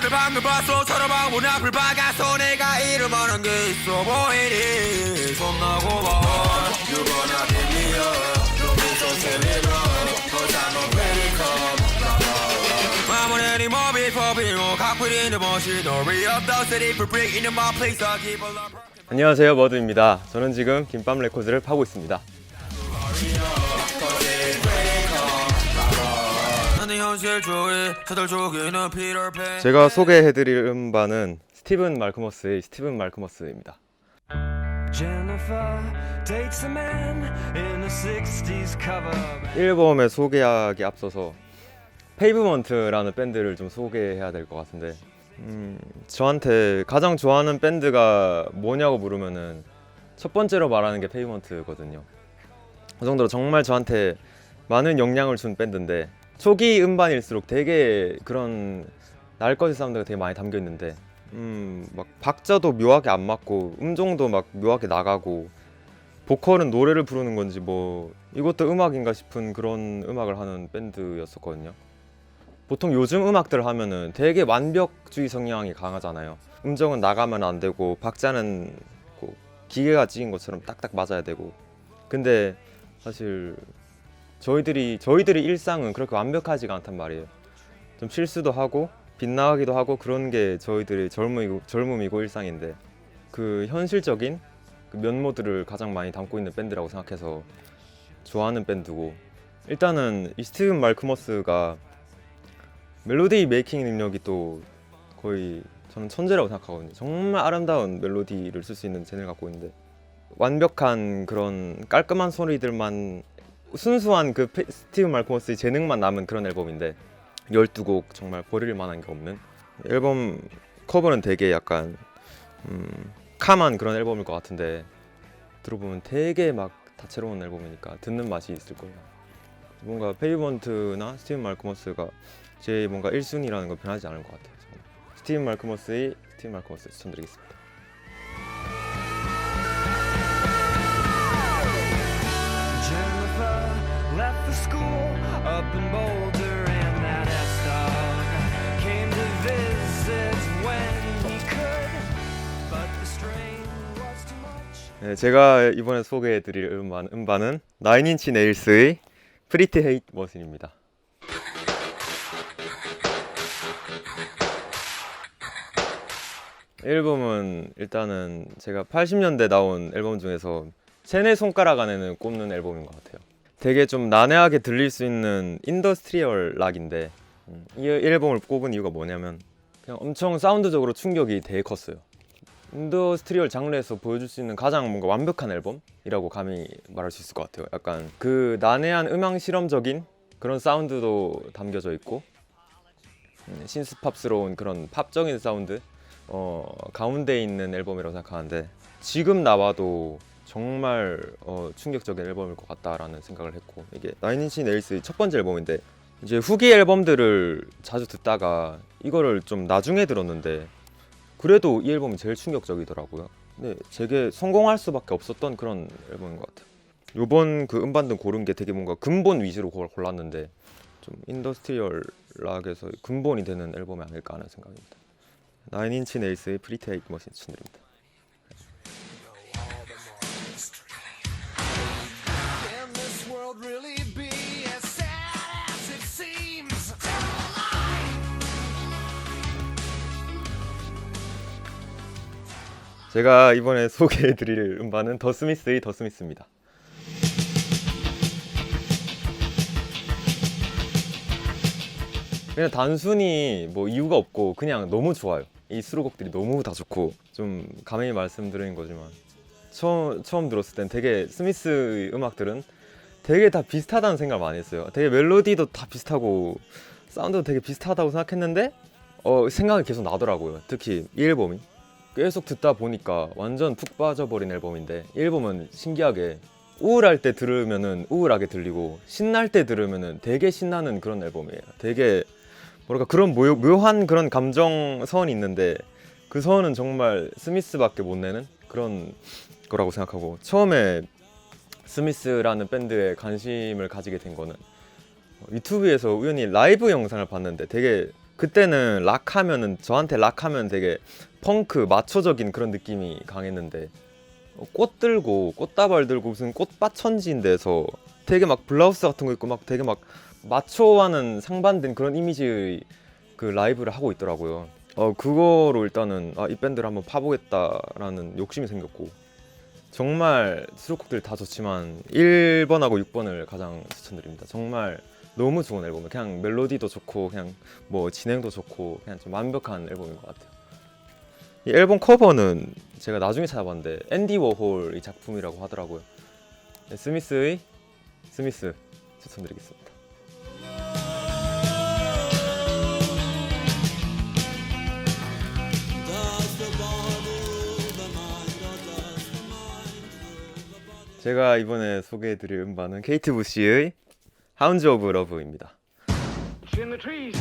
나를 방금 봤어 서로 방문 앞을 박아서 내가 이름하는 게 있어 보이니 손 나고 봐 You're gonna pick me up Don't be so silly bro Cause I'm a pretty come 아무래도 뭐 before being 각불이 있는 멋이 너 re-up the city for breaking in my place I keep a lot 안녕하세요, 머드입니다. 저는 지금 김밥 레코드를 파고 있습니다. 제가 소개해드릴 음반은 스티븐 말크머스의 스티븐 말크머스입니다. 앨범에 소개하기 앞서서 페이브먼트라는 밴드를 좀 소개해야 될 것 같은데 저한테 가장 좋아하는 밴드가 뭐냐고 물으면은 첫 번째로 말하는 게 페이브먼트거든요. 그 정도로 정말 저한테 많은 영향을 준 밴드인데 초기 음반일수록 되게 그런 날것의 사운드가 되게 많이 담겨 있는데 막 박자도 묘하게 안 맞고 음정도 막 묘하게 나가고 보컬은 노래를 부르는 건지 뭐 이것도 음악인가 싶은 그런 음악을 하는 밴드였었거든요. 보통 요즘 음악들 하면은 되게 완벽주의 성향이 강하잖아요. 음정은 나가면 안 되고 박자는 기계가 찍은 것처럼 딱딱 맞아야 되고. 근데 사실 저희들이 일상은 그렇게 완벽하지가 않단 말이에요. 좀 실수도 하고 빗나가기도 하고 그런 게 저희들의 젊음이고 일상인데 그 현실적인 그 면모들을 가장 많이 담고 있는 밴드라고 생각해서 좋아하는 밴드고, 일단은 이 스티븐 말크머스가 멜로디 메이킹 능력이 또 거의 저는 천재라고 생각하거든요. 정말 아름다운 멜로디를 쓸 수 있는 재능을 갖고 있는데 완벽한 그런 깔끔한 소리들만 순수한 그 스티븐 말크머스의 재능만 남은 그런 앨범인데 12곡 정말 버릴 만한 게 없는 앨범. 커버는 되게 약간 캄한 그런 앨범일 것 같은데 들어보면 되게 막 다채로운 앨범이니까 듣는 맛이 있을 거예요. 뭔가 페이브먼트나 스티븐 말크머스가 제 뭔가 1순위라는 건 변하지 않을 것 같아요. 스티븐 말크머스의 스티븐 말크머스 추천드리겠습니다. Left the school up in Boulder and that S-Dog came to visit when he could but the strain was too much. 네, 제가 이번에 소개해드릴 음반은 나인인치 네일스의 Pretty Hate Machine입니다. 앨범은 일단은 제가 80년대 나온 앨범 중에서 3-4손가락 안에는 꼽는 앨범인 것 같아요. 되게 좀 난해하게 들릴 수 있는 인더스트리얼 락인데 이 앨범을 꼽은 이유가 뭐냐면 그냥 엄청 사운드적으로 충격이 되게 컸어요. 인더스트리얼 장르에서 보여줄 수 있는 가장 뭔가 완벽한 앨범이라고 감히 말할 수 있을 것 같아요. 약간 그 난해한 음향 실험적인 그런 사운드도 담겨져 있고 신스팝스러운 그런 팝적인 사운드 가운데 있는 앨범이라고 생각하는데 지금 나와도 정말 충격적인 앨범일 것 같다라는 생각을 했고, 이게 나인인치 네일스의 첫 번째 앨범인데 이제 후기 앨범들을 자주 듣다가 이거를 좀 나중에 들었는데 그래도 이 앨범이 제일 충격적이더라고요. 근데 제게 성공할 수밖에 없었던 그런 앨범인 것 같아요. 요번 그 음반등 고른 게 되게 뭔가 근본 위주로 그걸 골랐는데 좀 인더스트리얼 락에서 근본이 되는 앨범이 아닐까 하는 생각입니다. 나인인치 네일스의 프리티 헤이트 머신 추천드립니다. Can this world really be as sad as it seems? 제가 이번에 소개해드릴 음반은 더 스미스의 더 스미스입니다. 그냥 단순히 뭐 이유가 없고 그냥 너무 좋아요. 이 수록곡들이 너무 다 좋고, 좀 감히 말씀드리는 거지만 처음 들었을 땐 되게 스미스의 음악들은 되게 다 비슷하다는 생각을 많이 했어요. 되게 멜로디도 다 비슷하고 사운드도 되게 비슷하다고 생각했는데 생각이 계속 나더라고요. 특히 이 앨범이 계속 듣다 보니까 완전 푹 빠져버린 앨범인데, 이 앨범은 신기하게 우울할 때 들으면은 우울하게 들리고 신날 때 들으면은 되게 신나는 그런 앨범이에요. 되게 뭐랄까 그런 묘한 그런 감정선이 있는데 그 선은 정말 스미스밖에 못 내는 그런 거라고 생각하고, 처음에 스미스라는 밴드에 관심을 가지게 된 거는 유튜브에서 우연히 라이브 영상을 봤는데 되게 그때는 락하면은 저한테 락하면 되게 펑크 마초적인 그런 느낌이 강했는데 꽃 들고 꽃다발 들고 무슨 꽃밭 천지인데서 되게 막 블라우스 같은 거 입고 막 되게 막 마초와는 상반된 그런 이미지의 그 라이브를 하고 있더라고요. 그거로 일단은 이 밴드를 한번 파보겠다라는 욕심이 생겼고, 정말 수록곡들 다 좋지만 1번하고 6번을 가장 추천드립니다. 정말 너무 좋은 앨범이에요. 그냥 멜로디도 좋고 그냥 뭐 진행도 좋고 그냥 좀 완벽한 앨범인 것 같아요. 이 앨범 커버는 제가 나중에 찾아봤는데 앤디 워홀의 작품이라고 하더라고요. 네, 스미스의 스미스 추천드리겠습니다. 제가 이번에 소개해드릴 음반은 케이트 부시의 하운즈 오브 러브입니다. It's in the trees.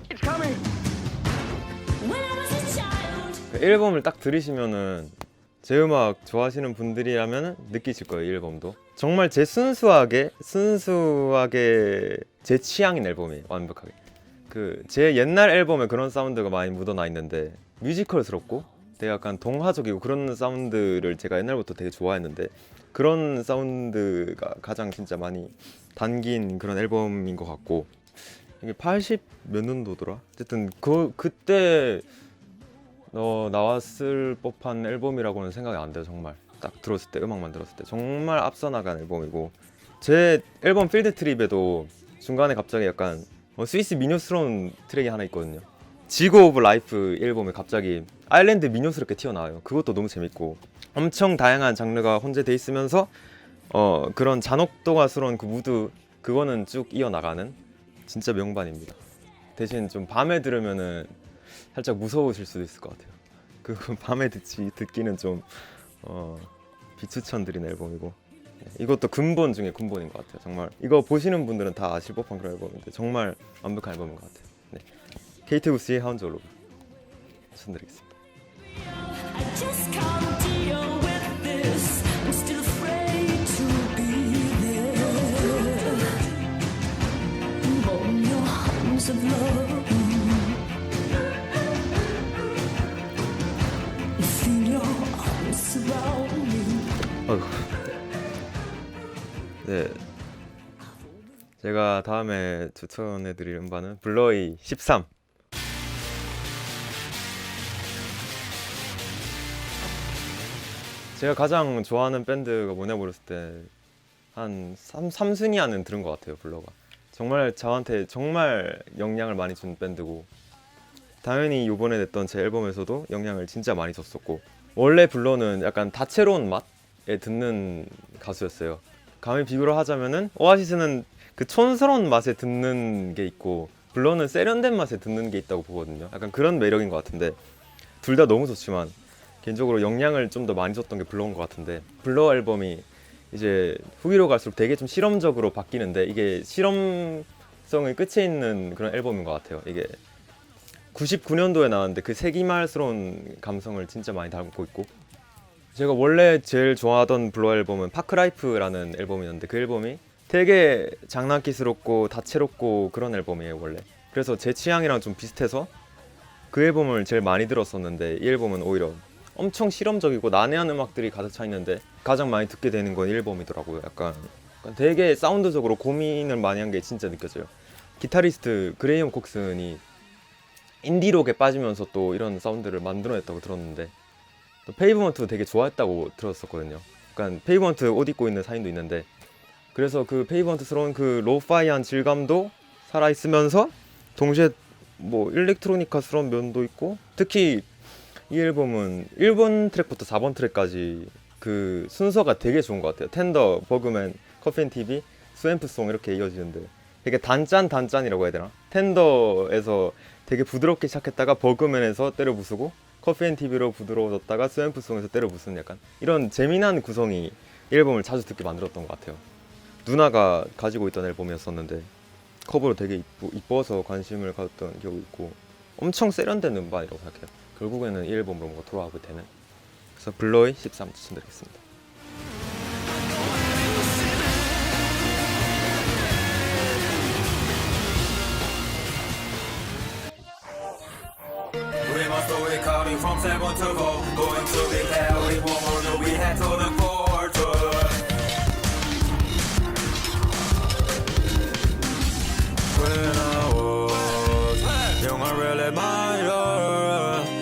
It's coming. 그 앨범을 딱 들으시면은 제 음악 좋아하시는 분들이라면 느끼실 거예요. 이 앨범도 정말 제 순수하게 제 취향인 앨범이에요. 완벽하게 그 제 옛날 앨범에 그런 사운드가 많이 묻어나 있는데 뮤지컬스럽고 되게 약간 동화적이고 그런 사운드를 제가 옛날부터 되게 좋아했는데 그런 사운드가 가장 진짜 많이 담긴 그런 앨범인 것 같고, 이게 80 몇 년도더라? 어쨌든 그때 나왔을 법한 앨범이라고는 생각이 안 돼요. 정말 딱 들었을 때, 음악만 들었을 때 정말 앞서 나간 앨범이고, 제 앨범 필드 트립에도 중간에 갑자기 약간 스위스 민요스러운 트랙이 하나 있거든요. 지고 오브 라이프 앨범에 갑자기 아일랜드 민요스럽게 튀어나와요. 그것도 너무 재밌고, 엄청 다양한 장르가 혼재돼 있으면서 그런 잔혹도가스러운 그 무드, 그거는 쭉 이어나가는 진짜 명반입니다. 대신 좀 밤에 들으면은 살짝 무서우실 수도 있을 것 같아요. 그 밤에 듣기는 좀 비추천드린 앨범이고, 이것도 근본 중에 근본인 것 같아요. 정말 이거 보시는 분들은 다 아실 법한 그런 앨범인데 정말 완벽한 앨범인 것 같아요. 네. 케이트 부시의 하운즈 오브 러브 추천드리겠습니다. I just can't deal with this. I'm still afraid to be there. Hold your arms of love. Feel your arms surround me. 네. 제가 다음에 추천해드릴 음반은 블러의 13. 제가 가장 좋아하는 밴드가 뭐냐고 물었을 때 한 3순위 안은 들은 것 같아요. 블러가 정말 저한테 정말 영향을 많이 준 밴드고, 당연히 이번에 냈던 제 앨범에서도 영향을 진짜 많이 줬었고, 원래 블러는 약간 다채로운 맛에 듣는 가수였어요. 감히 비교를 하자면은 오아시스는 그 촌스러운 맛에 듣는 게 있고 블러는 세련된 맛에 듣는 게 있다고 보거든요. 약간 그런 매력인 것 같은데, 둘 다 너무 좋지만 개인적으로 영향을 좀 더 많이 줬던 게 블러인 것 같은데, 블러 앨범이 이제 후기로 갈수록 되게 좀 실험적으로 바뀌는데, 이게 실험성의 끝에 있는 그런 앨범인 것 같아요. 이게 99년도에 나왔는데 그 세기말스러운 감성을 진짜 많이 담고 있고, 제가 원래 제일 좋아하던 블러 앨범은 파크라이프라는 앨범이었는데 그 앨범이 되게 장난기스럽고 다채롭고 그런 앨범이에요 원래. 그래서 제 취향이랑 좀 비슷해서 그 앨범을 제일 많이 들었었는데, 이 앨범은 오히려 엄청 실험적이고 난해한 음악들이 가득 차 있는데 가장 많이 듣게 되는 건 이 앨범이더라고요. 약간 되게 사운드적으로 고민을 많이 한 게 진짜 느껴져요. 기타리스트 그레이엄 콕슨이 인디록에 빠지면서 또 이런 사운드를 만들어냈다고 들었는데, 또 페이브먼트도 되게 좋아했다고 들었었거든요. 약간 페이브먼트 옷 입고 있는 사진도 있는데, 그래서 그 페이브먼트스러운 그 로파이한 질감도 살아있으면서 동시에 뭐 일렉트로니카스러운 면도 있고, 특히 이 앨범은 1번 트랙부터 4번 트랙까지 그 순서가 되게 좋은 것 같아요. 텐더, 버그맨, 커피앤TV, 스웸프송 이렇게 이어지는데 되게 단짠이라고 해야 되나? 텐더에서 되게 부드럽게 시작했다가 버그맨에서 때려 부수고, 커피앤TV로 부드러워졌다가 스웸프송에서 때려 부수는 약간 이런 재미난 구성이 이 앨범을 자주 듣게 만들었던 것 같아요. 누나가 가지고 있던 앨범이었었는데 커버로 되게 이뻐서 관심을 가졌던 기억이 있고, 엄청 세련된 음반이라고 생각해요. 결국에는 이 앨범으로 뭔가 돌아가게 되는. 그래서 블러의 13 추천드리겠습니다. So we counting from 7 to 4, going to be there. We won't know we had to look forward to it. When I was young, I really admire